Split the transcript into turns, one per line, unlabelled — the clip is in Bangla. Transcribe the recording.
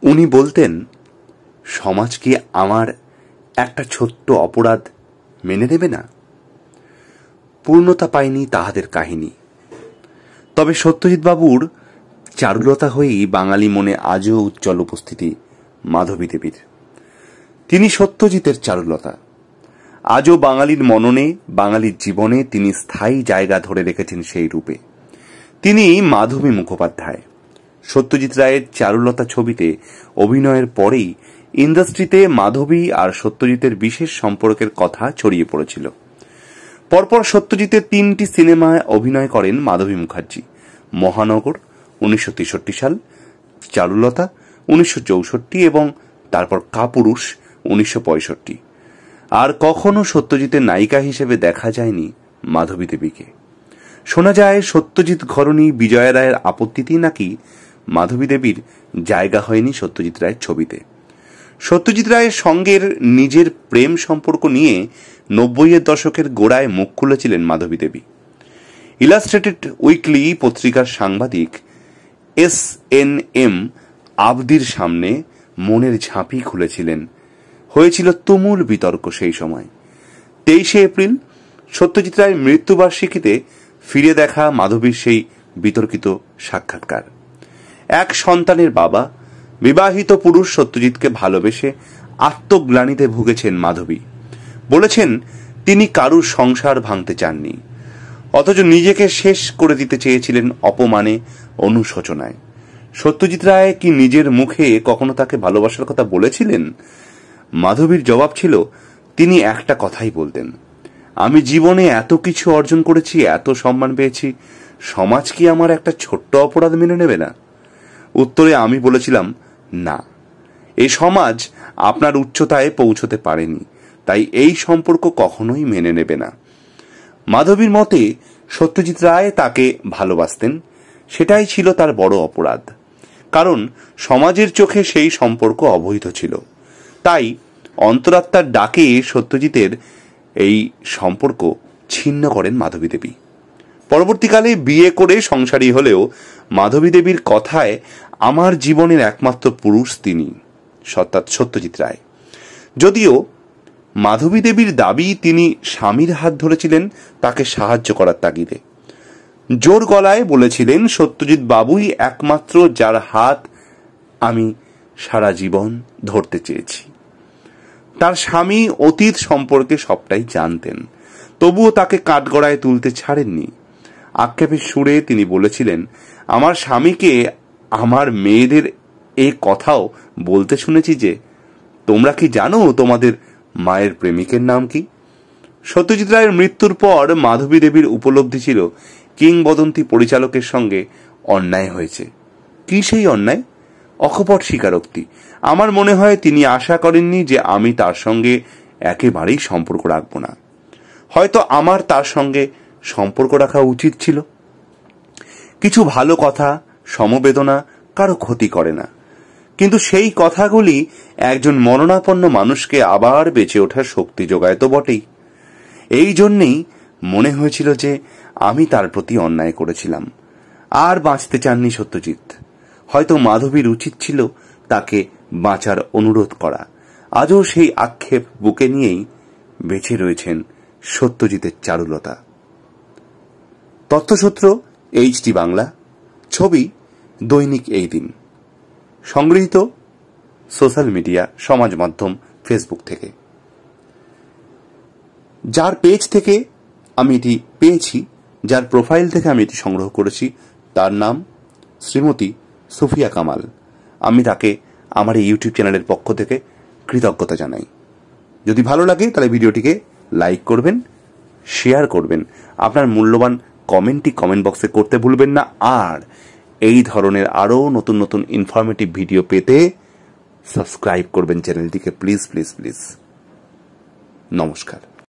উনি বলতেন, সমাজ কি আমার একটা ছোট্ট অপরাধ মেনে নেবে না? পূর্ণতা পায়নি তাহাদের কাহিনী। তবে সত্যজিৎ বাবুর চারুলতা হয়েই বাঙালি মনে আজও উজ্জ্বল উপস্থিতি মাধবী দেবীর। তিনি সত্যজিতের চারুলতা। আজও বাঙালির মননে, বাঙালির জীবনে তিনি স্থায়ী জায়গা ধরে রেখেছেন সেই রূপে। তিনি মাধবী মুখোপাধ্যায়। সত্যজিৎ রায়ের চারুলতা ছবিতে অভিনয়ের পরেই ইন্ডাস্ট্রিতে মাধবী আর সত্যজিতের বিশেষ সম্পর্কের কথা ছড়িয়ে পড়েছিল। পরপর সত্যজিতের ৩টি সিনেমায় অভিনয় করেন মাধবী মুখার্জি। মহানগর ১৯৬৩ সাল, চারুলতা ১৯৬৪ এবং তারপর কাপুরুষ ১৯৬৫। আর কখনো সত্যজিতের নায়িকা হিসেবে দেখা যায়নি মাধবী দেবীকে। শোনা যায় সত্যজিৎ ঘরণী বিজয়া রায়ের আপত্তিতেই নাকি মাধবী দেবীর জায়গা হয়নি সত্যজিৎ রায়ের ছবিতে। সত্যজিৎ রায়ের সঙ্গের নিজের প্রেম সম্পর্ক নিয়ে ৯০-এর দশকের গোড়ায় মুখ খুলেছিলেন মাধবী দেবী। ইলাস্ট্রেটেড উইকলি পত্রিকার সাংবাদিক SNM আবদির সামনে মনের ঝাঁপি খুলেছিলেন। হয়েছিল তুমুল বিতর্ক সেই সময়। ২৩শে এপ্রিল সত্যজিৎ রায়ের মৃত্যুবার্ষিকীতে ফিরে দেখা মাধবীর সেই বিতর্কিত সাক্ষাৎকার। এক সন্তানের বাবা, বিবাহিত পুরুষ সত্যজিৎকে ভালোবেসে আত্মগ্লানিতে ভুগেছেন মাধবী। বলেছেন তিনি কারুর সংসার ভাঙতে চাননি, অথচ নিজেকে শেষ করে দিতে চেয়েছিলেন অপমানে, অনুশোচনায়। সত্যজিৎ রায় কি নিজের মুখে কখনো তাকে ভালোবাসার কথা বলেছিলেন? মাধবীর জবাব ছিল, তিনি একটা কথাই বলতেন, আমি জীবনে এত কিছু অর্জন করেছি, এত সম্মান পেয়েছি, সমাজ কি আমার একটা ছোট্ট অপরাধ মেনে নেবে না? উত্তরে আমি বলেছিলাম, না, এই সমাজ আপনার উচ্চতায় পৌঁছতে পারেনি, তাই এই সম্পর্ক কখনোই মেনে নেবে না। মাধবীর মতে সত্যজিৎ রায় তাকে ভালোবাসতেন, সেটাই ছিল তার বড় অপরাধ। কারণ সমাজের চোখে সেই সম্পর্ক অবৈধ ছিল। তাই অন্তরাত্মার ডাকে সত্যজিতের এই সম্পর্ক ছিন্ন করেন মাধবী দেবী। পরবর্তীকালে বিয়ে করে সংসারী হলেও মাধবী দেবীর কথায় আমার জীবনের একমাত্র পুরুষ তিনি, সত্যজিৎ রায়। যদিও মাধবী দেবীর দাবি তিনি স্বামীর হাত ধরেছিলেন তাকে সাহায্য করার তাগিদে। জোর গলায় বলেছিলেন, সত্যজিৎ বাবুই একমাত্র যার হাত আমি সারা জীবন ধরতে চেয়েছি। তার স্বামী অতীত সম্পর্কে সবটাই জানতেন, তবুও তাকে কাঠগড়ায় তুলতে ছাড়েননি। আক্ষেপের সুরে তিনি বলেছিলেন, আমার স্বামীকে আমার মেয়েদের এ কথাও বলতে শুনেছি যে, তোমরা কি জানো তোমাদের মায়ের প্রেমিকের নাম কি? সত্যজিৎ রায়ের মৃত্যুর পর মাধবী দেবীর উপলব্ধি ছিল কিংবদন্তি পরিচালকের সঙ্গে অন্যায় হয়েছে। কি সেই অন্যায়? অকপট স্বীকারোক্তি। আমার মনে হয় তিনি আশা করেননি যে আমি তার সঙ্গে একেবারেই সম্পর্ক রাখব না। হয়তো আমার তার সঙ্গে সম্পর্ক রাখা উচিত ছিল। কিছু ভালো কথা, সমবেদনা কারো ক্ষতি করে না, কিন্তু সেই কথাগুলি একজন মরণাপন্ন মানুষকে আবার বেঁচে ওঠার শক্তি যোগায় তো বটেই। এই জন্যেই মনে হয়েছিল যে আমি তার প্রতি অন্যায় করেছিলাম। আর বাঁচতে চাননি সত্যজিৎ। হয়তো মাধবীর উচিত ছিল তাকে বাঁচার অনুরোধ করা। আজও সেই আক্ষেপ বুকে নিয়েই বেঁচে রয়েছেন সত্যজিতের চারুলতা। তথ্যসূত্র HD বাংলা, ছবি দৈনিক এই দিন। সংগৃহীত সোশ্যাল মিডিয়া, সমাজ মাধ্যম ফেসবুক থেকে। যার পেজ থেকে আমি এটি পেয়েছি, যার প্রোফাইল থেকে আমি এটি সংগ্রহ করেছি, তার নাম শ্রীমতী সুফিয়া কামাল। আমি তাকে আমার এই ইউটিউব চ্যানেলের পক্ষ থেকে কৃতজ্ঞতা জানাই। যদি ভালো লাগে তাহলে ভিডিওটিকে লাইক করবেন, শেয়ার করবেন, আপনার মূল্যবান কমেন্টটি কমেন্ট বক্সে করতে ভুলবেন না। আর এই ধরনের আরও নতুন নতুন ইনফরমেটিভ ভিডিও পেতে সাবস্ক্রাইব করবেন চ্যানেলটিকে, প্লিজ প্লিজ প্লিজ। নমস্কার।